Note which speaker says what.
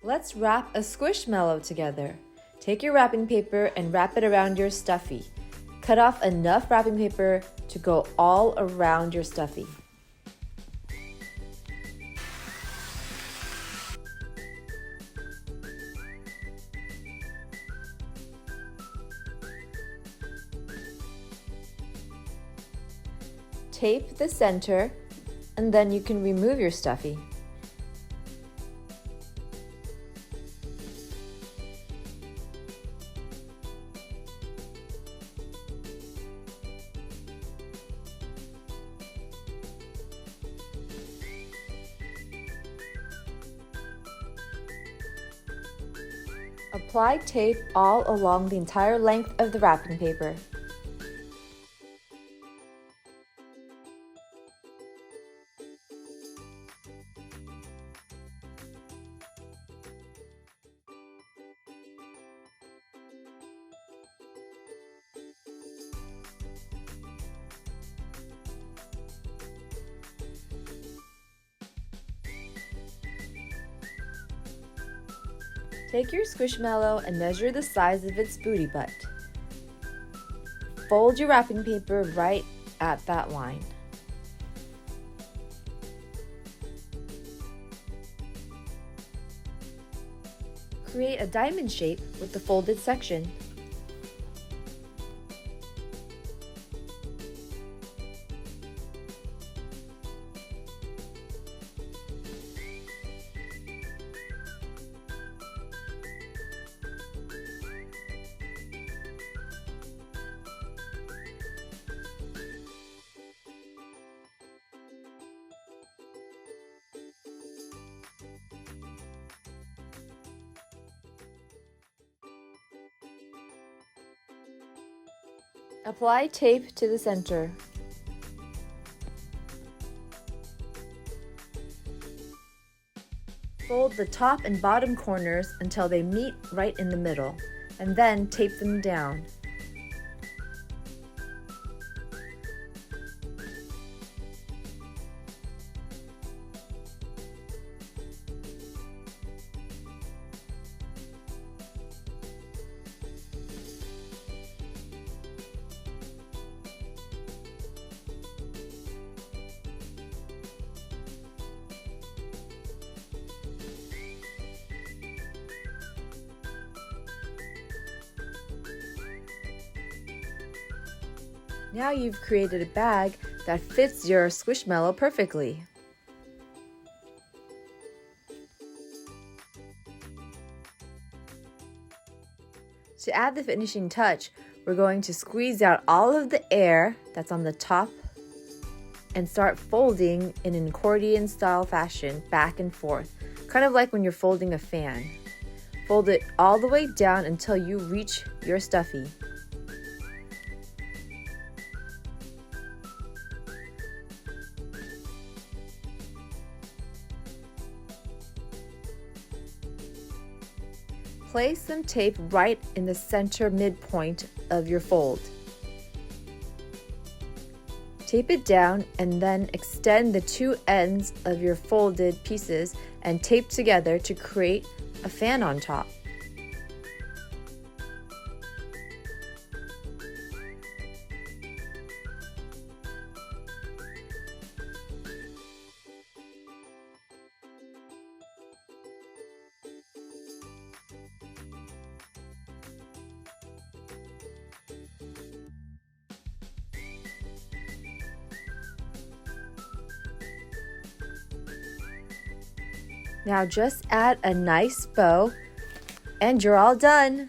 Speaker 1: Let's wrap a squishmallow together. Take your wrapping paper and wrap it around your stuffy. Cut off enough wrapping paper to go all around your stuffy. Tape the center, and then you can remove your stuffy. Apply tape all along the entire length of the wrapping paper. Take your squishmallow and measure the size of its booty butt. Fold your wrapping paper right at that line. Create a diamond shape with the folded section. Apply tape to the center. Fold the top and bottom corners until they meet right in the middle, and then tape them down. Now you've created a bag that fits your squishmallow perfectly. To add the finishing touch, we're going to squeeze out all of the air that's on the top and start folding in an accordion style fashion back and forth, kind of like when you're folding a fan. Fold it all the way down until you reach your stuffy. Place some tape right in the center midpoint of your fold. Tape it down and then extend the two ends of your folded pieces and tape together to create a fan on top. Now just add a nice bow and you're all done.